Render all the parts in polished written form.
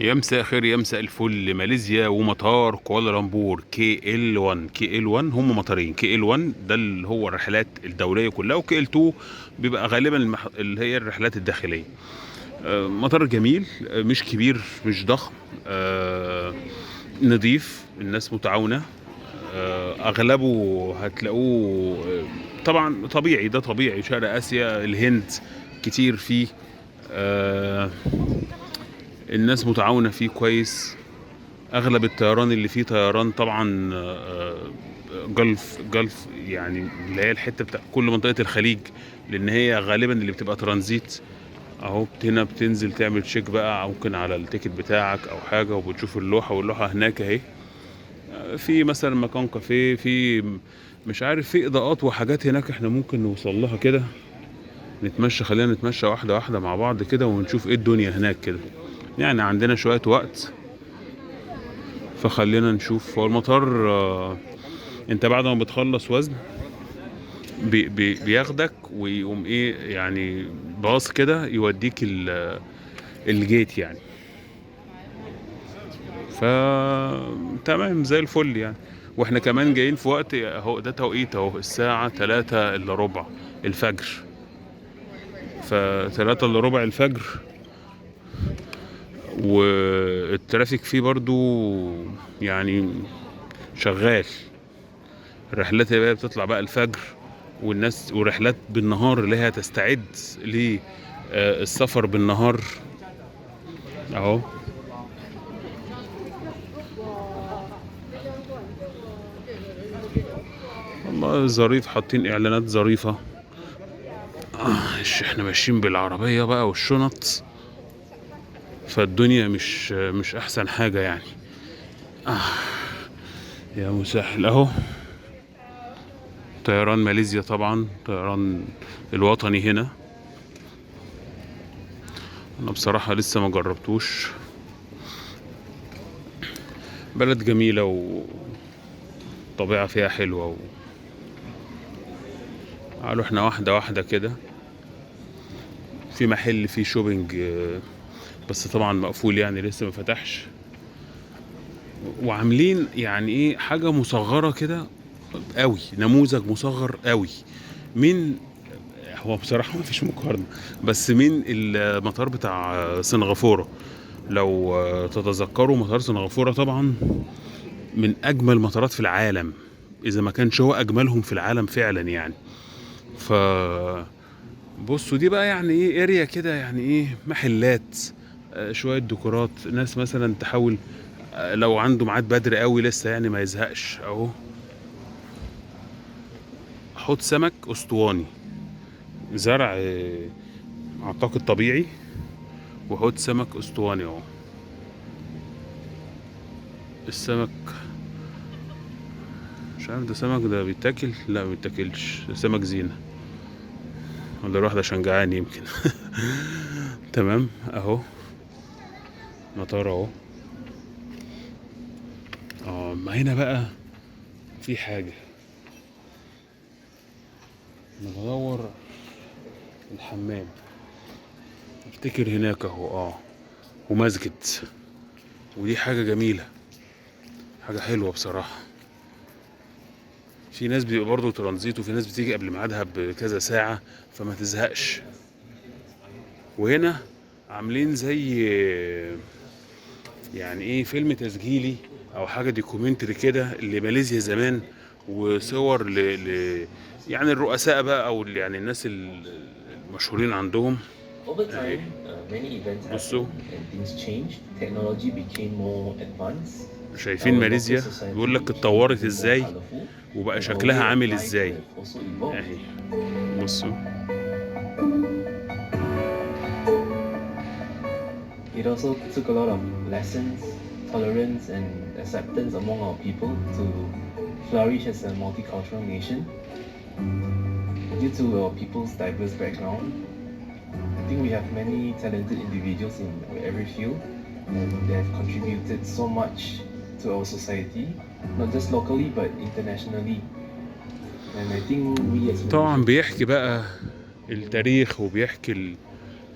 يا مساء خير، يا مساء الفل. ماليزيا ومطار كوالالمبور KL1. KL1 هم مطارين. KL1 ده اللي هو الرحلات الدوليه كلها، وكي ال 2 بيبقى غالبا اللي هي الرحلات الداخليه. مطار جميل، مش كبير مش ضخم، نظيف، الناس متعاونه. اغلبه هتلاقوه طبعا طبيعي، ده طبيعي، شرق اسيا، الهند كتير فيه. آه، الناس متعاونة فيه كويس. اغلب الطيران اللي فيه طيران طبعا جلف يعني، اللي هي الحتة بتاع كل منطقة الخليج، لان هي غالبا اللي بتبقى ترانزيت. اهو هنا بتنزل تعمل تشيك بقى، ممكن على التيكت بتاعك او حاجة، وبتشوف اللوحة، واللوحة هناك اهي. في مثلا مكان كافيه، في مش عارف، في اضاءات وحاجات هناك احنا ممكن نوصل لها كده. نتمشى، خلينا نتمشى واحدة واحدة مع بعض كده، ونشوف ايه الدنيا هناك كده. يعني عندنا شوية وقت، فخلينا نشوف. هو المطار انت بعد ما بتخلص وزن بياخدك ويقوم ايه يعني، باص كده يوديك الجيت يعني. ف تمام زي الفل يعني. واحنا كمان جايين في وقت اهو، ده توقيت اهو الساعة 3 الا ربع الفجر. ف3 الا ربع الفجر، والترافيك فيه برضو يعني شغال. الرحلات اللي هي بتطلع بقى الفجر، والناس، ورحلات بالنهار اللي هي تستعد للسفر بالنهار اهو. والله ظريف، حاطين اعلانات ظريفة. احنا ماشيين بالعربية بقى والشنط، فالدنيا مش احسن حاجة يعني. يا مسهل اهو. طيران ماليزيا طبعا، طيران الوطني هنا. انا بصراحة لسه ما جربتوش. بلد جميلة، والطبيعة فيها حلوة. قالوا احنا واحدة واحدة كده. في محل فيه شوبينج، بس طبعا مقفول يعني، لسه ما فتحش. وعاملين يعني ايه، حاجة مصغرة كده قوي، نموذج مصغر قوي من، هو بصراحة ما فيش مقارنة، بس من المطار بتاع سنغافورة. لو تتذكروا مطار سنغافورة طبعا من اجمل المطارات في العالم، اذا ما كانش هو اجملهم في العالم فعلا يعني. ف بصوا دي بقى يعني ايه، اريا كده يعني ايه، محلات، شوية ديكورات، ناس مثلا تحاول لو عنده ميعاد بدري قوي لسه يعني ما يزهقش اهو. حوض سمك اسطواني، زرع اعتقد طبيعي، وحوض سمك اسطواني اهو. السمك مش عارف ده سمك ده بيتاكل، لا ما بيتاكلش، ده سمك زينة، ولا الواحد عشان جعان يمكن. تمام اهو، مطار اهو. اه ما هنا بقى في حاجة، انا بدور الحمام، افتكر هناك اهو ومسجد. ودي حاجة جميلة، حاجة حلوة بصراحة. في ناس بيبقى برضه ترانزيت، وفي ناس بتيجي قبل ميعادها بكذا ساعة فما تزهقش. وهنا عاملين زي يعني ايه، فيلم تسجيلي او حاجة دوكيومنتري كده لماليزيا زمان، وصور يعني الرؤساء بقى، او يعني الناس المشهورين عندهم Over اهي. time, many events بصوا، happened and things changed. Technology became more advanced. شايفين Our local ماليزيا بيقول society لك became اتطورت even more ازاي، colorful, وبقى and our شكلها way of عامل life ازاي have also evolved. اهي. بصوا. It also took a lot of lessons, tolerance, and acceptance among our people to flourish as a multicultural nation. Due to our people's diverse background, I think we have many talented individuals in every field, and they have contributed so much to our society, not just locally but internationally. And I think we as طبعا Malaysians are بيحكي very proud. بقى التاريخ، وبيحكي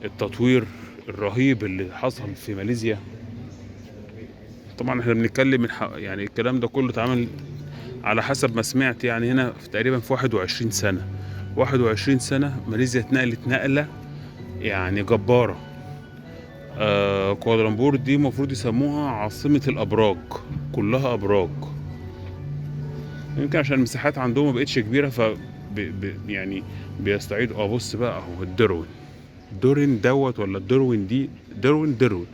التطوير الرهيب اللي حصل في ماليزيا. طبعا احنا بنتكلم يعني الكلام ده كله اتعمل على حسب ما سمعت، يعني هنا في تقريبا في 21 سنة. 21 سنة ماليزيا اتنقلت نقلة يعني جبارة. كوالالمبور دي المفروض يسموها عاصمة الأبراج، كلها أبراج. يمكن عشان المساحات عندهم ما بقتش كبيرة يعني بيستعيد. بص بقى اهو الدروين. دورين دوت ولا الدروين دي؟ دروين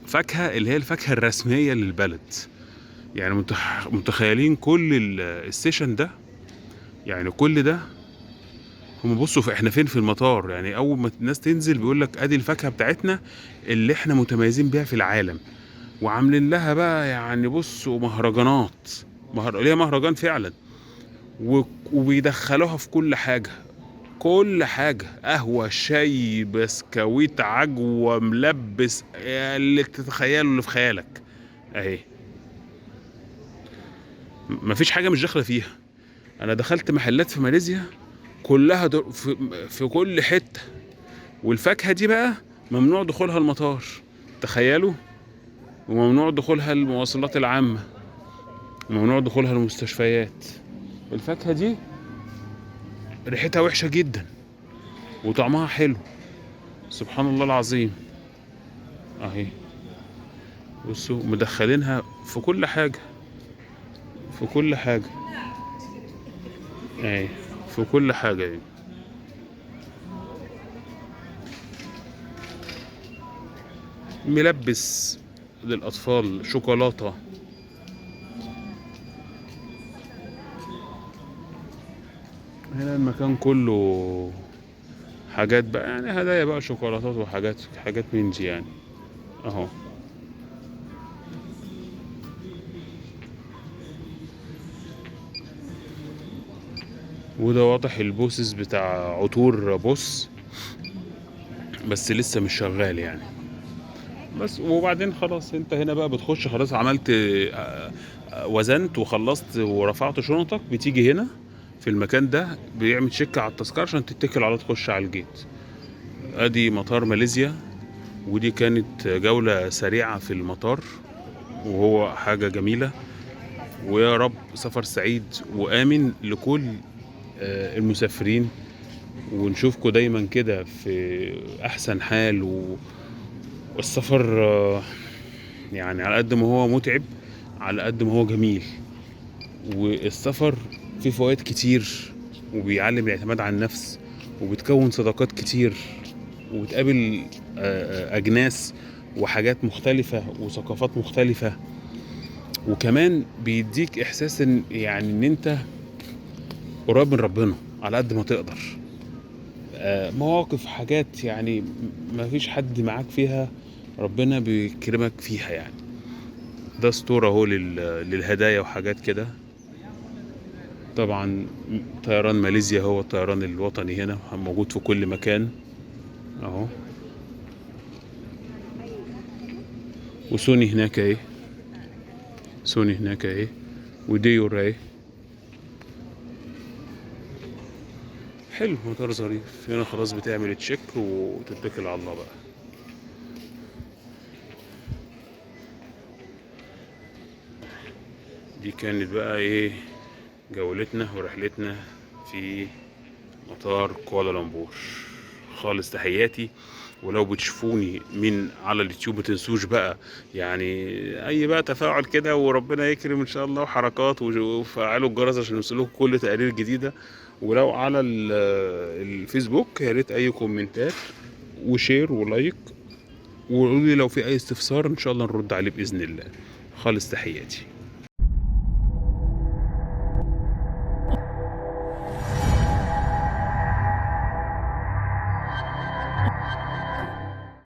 فاكهة، اللي هي الفاكهة الرسمية للبلد. يعني متخيلين كل السيشن ده، يعني كل ده هم بصوا احنا فين في المطار. يعني اول ما الناس تنزل بيقول لك ادي الفاكهة بتاعتنا اللي احنا متميزين بيها في العالم، وعاملين لها بقى يعني بصوا مهرجانات. ليها مهرجان فعلا، وبيدخلوها في كل حاجة، كل حاجة، قهوة، شاي، بسكويت، عجوة، ملبس، اللي تتخيله اللي في خيالك اهي. مفيش حاجة مش داخلة فيها. انا دخلت محلات في ماليزيا كلها في كل حتة. والفاكهة دي بقى ممنوع دخولها المطار، تخيلوا. وممنوع دخولها المواصلات العامة، وممنوع دخولها المستشفيات. الفاكهة دي ريحتها وحشة جدا وطعمها حلو، سبحان الله العظيم. اهي بصوا مدخلينها في كل حاجة، في كل حاجة اهي، في كل حاجة اهي. ملبس للأطفال، شوكولاتة. هنا المكان كله حاجات بقى، يعني هدايا بقى، شوكولاتات حاجات من دي يعني اهو. وده واضح البوسز بتاع عطور بوس، بس لسه مش شغال يعني. بس وبعدين خلاص انت هنا بقى بتخش، خلاص عملت وزنت وخلصت ورفعت شنطك، بتيجي هنا في المكان ده بيعمل تشيك على التذكرة عشان تتكل على تخش على الجيت. ادي مطار ماليزيا، ودي كانت جولة سريعة في المطار، وهو حاجة جميلة. ويا رب سفر سعيد وآمن لكل المسافرين، ونشوفكم دايما كده في أحسن حال. والسفر يعني على قد ما هو متعب على قد ما هو جميل. والسفر فيه فوائد كتير، وبيعلم الاعتماد على النفس، وبتكون صداقات كتير، وبتقابل أجناس وحاجات مختلفة وثقافات مختلفة. وكمان بيديك إحساس إن أنت قريب من ربنا على قد ما تقدر. مواقف، حاجات يعني ما فيش حد معاك فيها، ربنا بيكرمك فيها يعني. ده ستور اهو للهدايا وحاجات كده. طبعا طيران ماليزيا هو الطيران الوطني هنا، موجود في كل مكان اهو. وسوني هناك اهي، سوني هناك اهي، وديور اهي. حلو، مطار ظريف. هنا خلاص بتعمل تشيك وتتكل على الله بقى. دي كانت بقى ايه جولتنا ورحلتنا في مطار كوالالمبور. خالص تحياتي. ولو بتشوفوني من على اليوتيوب ما تنسوش بقى يعني اي بقى تفاعل كده، وربنا يكرم ان شاء الله، وحركات، وفعلوا الجرس عشان يوصلكم كل تقارير جديده. ولو على الفيسبوك يا ريت اي كومنتات وشير ولايك، وقولوا لي لو في اي استفسار ان شاء الله نرد عليه باذن الله. خالص تحياتي.